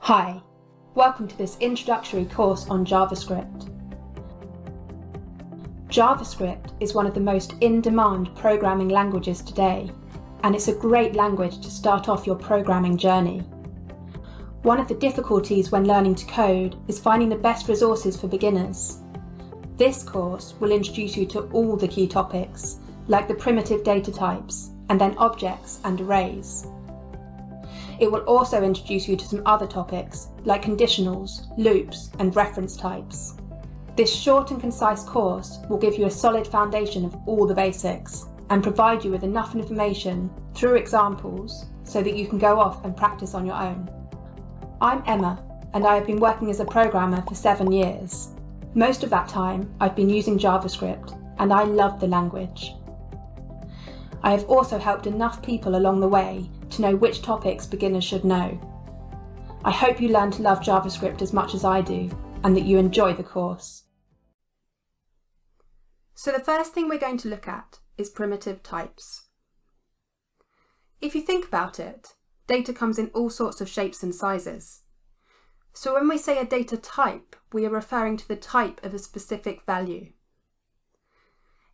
Hi, welcome to this introductory course on JavaScript. JavaScript is one of the most in-demand programming languages today, and it's a great language to start off your programming journey. One of the difficulties when learning to code is finding the best resources for beginners. This course will introduce you to all the key topics, like the primitive data types, and then objects and arrays. It will also introduce you to some other topics, like conditionals, loops, and reference types. This short and concise course will give you a solid foundation of all the basics, and provide you with enough information through examples so that you can go off and practice on your own. I'm Emma, and I have been working as a programmer for 7 years. Most of that time, I've been using JavaScript, and I love the language. I have also helped enough people along the way to know which topics beginners should know. I hope you learn to love JavaScript as much as I do, and that you enjoy the course. So the first thing we're going to look at is primitive types. If you think about it, data comes in all sorts of shapes and sizes. So when we say a data type, we are referring to the type of a specific value.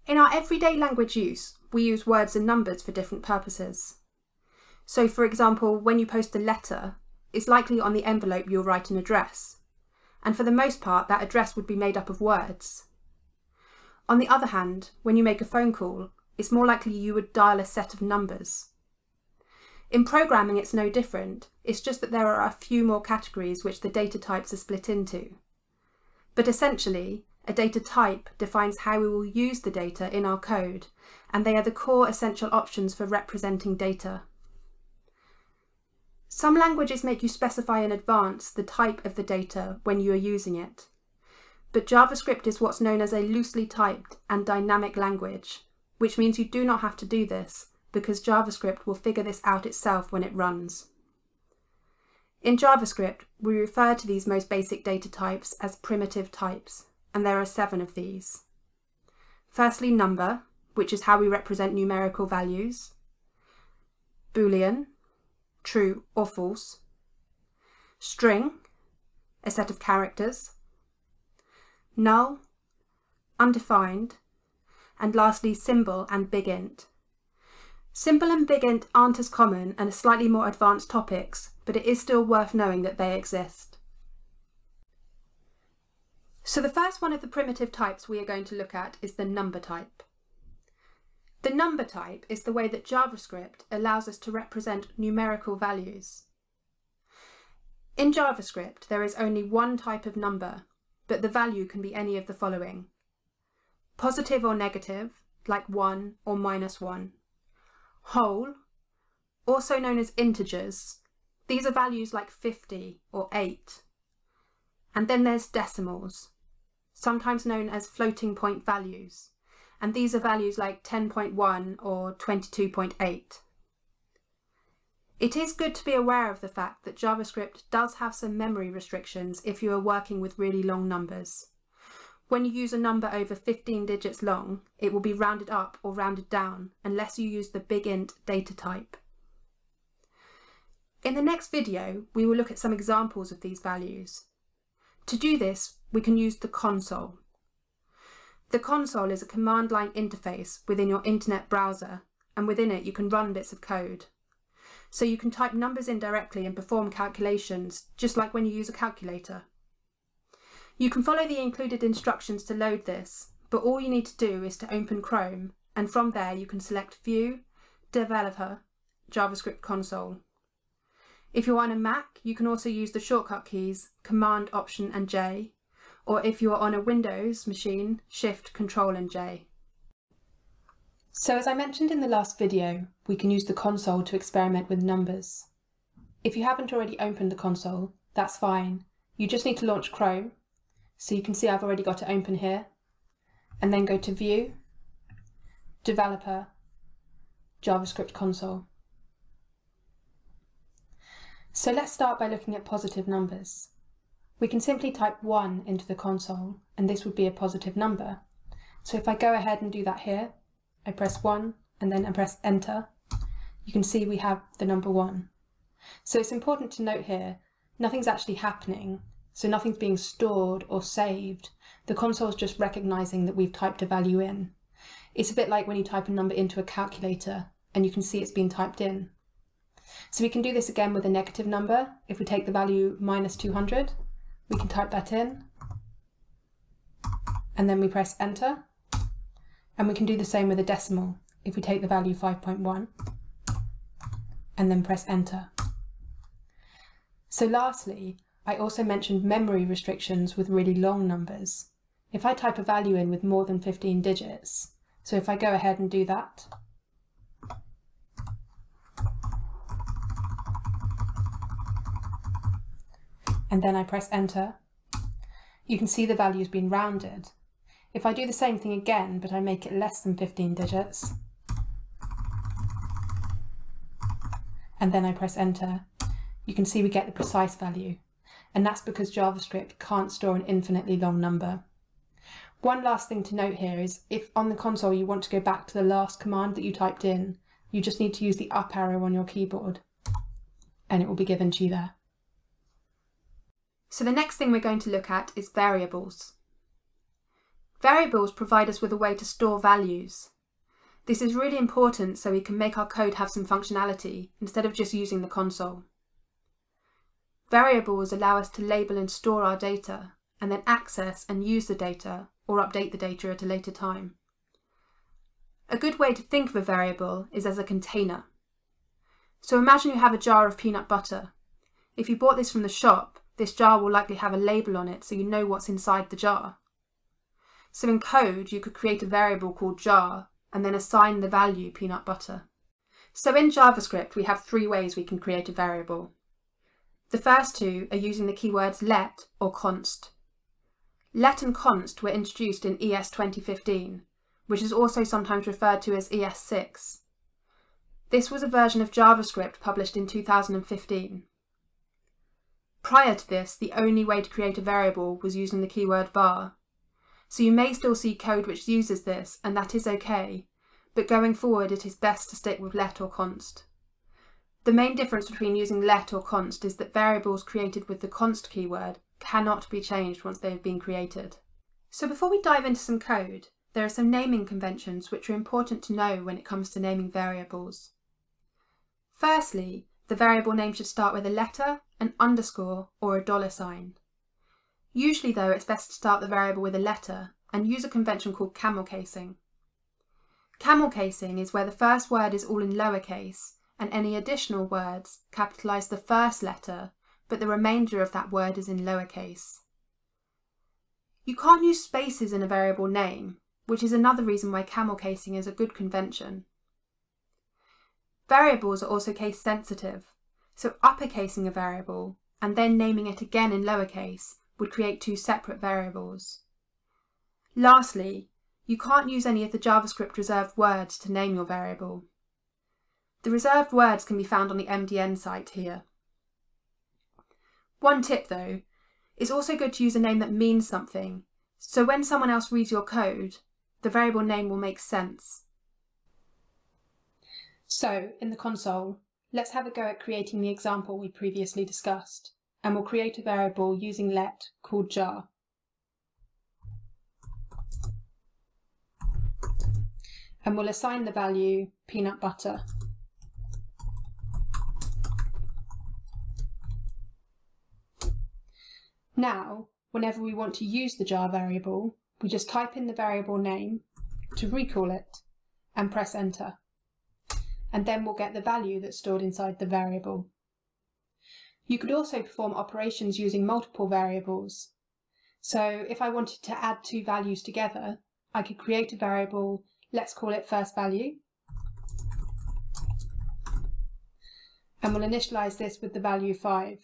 In our everyday language use, we use words and numbers for different purposes. So for example, when you post a letter, it's likely on the envelope you'll write an address. And for the most part, that address would be made up of words. On the other hand, when you make a phone call, it's more likely you would dial a set of numbers. In programming, it's no different. It's just that there are a few more categories which the data types are split into. But essentially, a data type defines how we will use the data in our code, and they are the core essential options for representing data. Some languages make you specify in advance the type of the data when you are using it. But JavaScript is what's known as a loosely typed and dynamic language, which means you do not have to do this, because JavaScript will figure this out itself when it runs. In JavaScript, we refer to these most basic data types as primitive types, and there are 7 of these. Firstly, number, which is how we represent numerical values. Boolean, true or false. String, a set of characters. Null, undefined. And lastly, symbol and big int. Symbol and big int aren't as common and are slightly more advanced topics, but it is still worth knowing that they exist. So the first one of the primitive types we are going to look at is the number type. The number type is the way that JavaScript allows us to represent numerical values. In JavaScript, there is only one type of number, but the value can be any of the following. Positive or negative, like 1 or -1. Whole, also known as integers. These are values like 50 or 8. And then there's decimals, sometimes known as floating point values. And these are values like 10.1 or 22.8. It is good to be aware of the fact that JavaScript does have some memory restrictions if you are working with really long numbers. When you use a number over 15 digits long, it will be rounded up or rounded down unless you use the big int data type. In the next video, we will look at some examples of these values. To do this, we can use the console. The console is a command line interface within your internet browser, and within it you can run bits of code. So you can type numbers in directly and perform calculations, just like when you use a calculator. You can follow the included instructions to load this, but all you need to do is to open Chrome, and from there you can select View, Developer, JavaScript Console. If you're on a Mac, you can also use the shortcut keys Command, Option and J, or if you are on a Windows machine, Shift, Control and J. So as I mentioned in the last video, we can use the console to experiment with numbers. If you haven't already opened the console, that's fine. You just need to launch Chrome. So you can see I've already got it open here. And then go to View, Developer, JavaScript Console. So let's start by looking at positive numbers. We can simply type 1 into the console, and this would be a positive number. So if I go ahead and do that here, I press 1 and then I press enter, you can see we have the number 1. So it's important to note here nothing's actually happening, so nothing's being stored or saved. The console's just recognising that we've typed a value in. It's a bit like when you type a number into a calculator and you can see it's been typed in. So we can do this again with a negative number. If we take the value -200, we can type that in, and then we press enter. And we can do the same with a decimal. If we take the value 5.1 and then press enter. So lastly, I also mentioned memory restrictions with really long numbers. If I type a value in with more than 15 digits, so if I go ahead and do that, and then I press enter, you can see the value's been rounded. If I do the same thing again, but I make it less than 15 digits, and then I press enter, you can see we get the precise value. And that's because JavaScript can't store an infinitely long number. One last thing to note here is if on the console you want to go back to the last command that you typed in, you just need to use the up arrow on your keyboard, and it will be given to you there. So the next thing we're going to look at is variables. Variables provide us with a way to store values. This is really important so we can make our code have some functionality instead of just using the console. Variables allow us to label and store our data, and then access and use the data or update the data at a later time. A good way to think of a variable is as a container. So imagine you have a jar of peanut butter. If you bought this from the shop, this jar will likely have a label on it so you know what's inside the jar. So in code, you could create a variable called jar and then assign the value peanut butter. So in JavaScript, we have three ways we can create a variable. The first two are using the keywords let or const. Let and const were introduced in ES 2015, which is also sometimes referred to as ES6. This was a version of JavaScript published in 2015. Prior to this, the only way to create a variable was using the keyword var. So you may still see code which uses this, and that is okay, but going forward it is best to stick with let or const. The main difference between using let or const is that variables created with the const keyword cannot be changed once they have been created. So before we dive into some code, there are some naming conventions which are important to know when it comes to naming variables. Firstly, the variable name should start with a letter, an underscore, or a $sign. Usually though, it's best to start the variable with a letter and use a convention called camel casing. Camel casing is where the first word is all in lowercase and any additional words capitalise the first letter, but the remainder of that word is in lowercase. You can't use spaces in a variable name, which is another reason why camel casing is a good convention. Variables are also case sensitive, so uppercasing a variable and then naming it again in lowercase would create two separate variables. Lastly, you can't use any of the JavaScript reserved words to name your variable. The reserved words can be found on the MDN site here. One tip though, it's also good to use a name that means something, so when someone else reads your code, the variable name will make sense. So, in the console, let's have a go at creating the example we previously discussed, and we'll create a variable using let called jar. And we'll assign the value peanut butter. Now, whenever we want to use the jar variable, we just type in the variable name to recall it and press enter. And then we'll get the value that's stored inside the variable. You could also perform operations using multiple variables. So if I wanted to add two values together, I could create a variable, let's call it first value, and we'll initialize this with the value 5.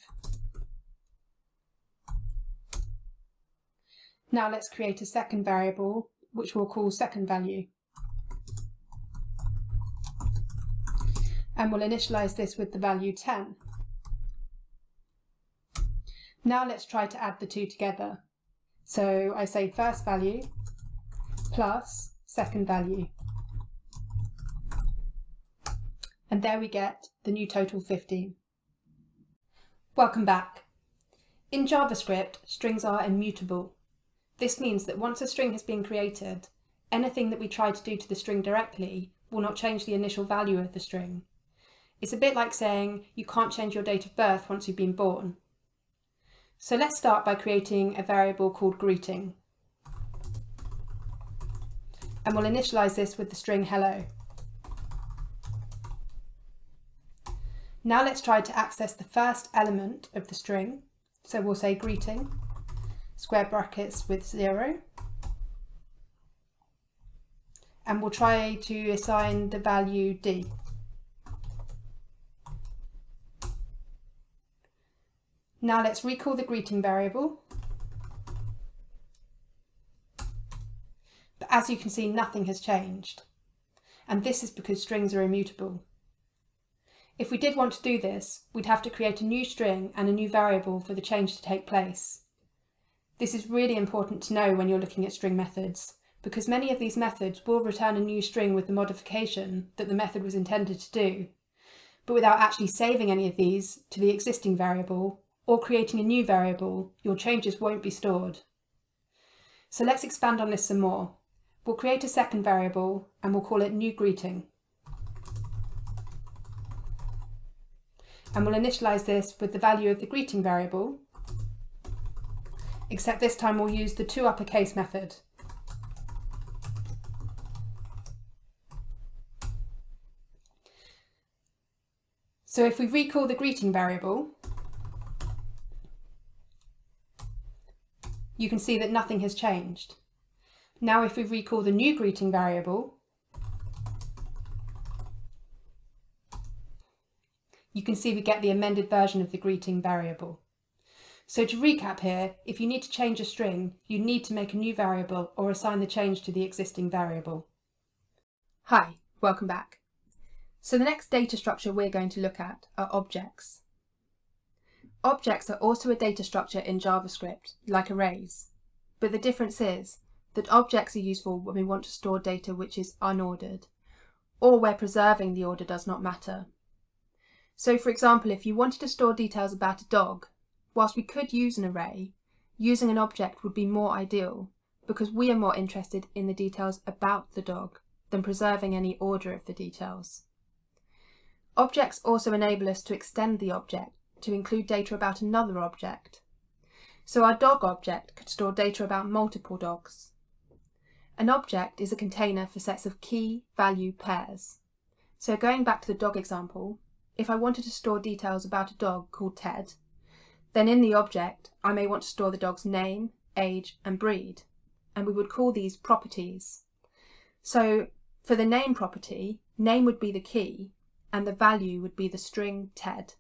Now let's create a second variable, which we'll call second value. And we'll initialize this with the value 10. Now let's try to add the two together. So I say first value plus second value. And there we get the new total 15. Welcome back. In JavaScript, strings are immutable. This means that once a string has been created, anything that we try to do to the string directly will not change the initial value of the string. It's a bit like saying you can't change your date of birth once you've been born. So let's start by creating a variable called greeting. And we'll initialize this with the string hello. Now let's try to access the first element of the string. So we'll say greeting, square brackets with 0. And we'll try to assign the value d. Now let's recall the greeting variable. But as you can see, nothing has changed. And this is because strings are immutable. If we did want to do this, we'd have to create a new string and a new variable for the change to take place. This is really important to know when you're looking at string methods, because many of these methods will return a new string with the modification that the method was intended to do, but without actually saving any of these to the existing variable or creating a new variable, your changes won't be stored. So let's expand on this some more. We'll create a second variable and we'll call it new greeting. And we'll initialize this with the value of the greeting variable, except this time we'll use the toUpperCase method. So if we recall the greeting variable, you can see that nothing has changed. Now if we recall the new greeting variable, you can see we get the amended version of the greeting variable. So to recap here, if you need to change a string, you need to make a new variable or assign the change to the existing variable. Hi, welcome back. So the next data structure we're going to look at are objects. Objects are also a data structure in JavaScript, like arrays. But the difference is that objects are useful when we want to store data which is unordered, or where preserving the order does not matter. So for example, if you wanted to store details about a dog, whilst we could use an array, using an object would be more ideal because we are more interested in the details about the dog than preserving any order of the details. Objects also enable us to extend the object to include data about another object. So our dog object could store data about multiple dogs. An object is a container for sets of key-value pairs. So going back to the dog example, if I wanted to store details about a dog called Ted, then in the object I may want to store the dog's name, age and breed, and we would call these properties. So for the name property, name would be the key and the value would be the string Ted.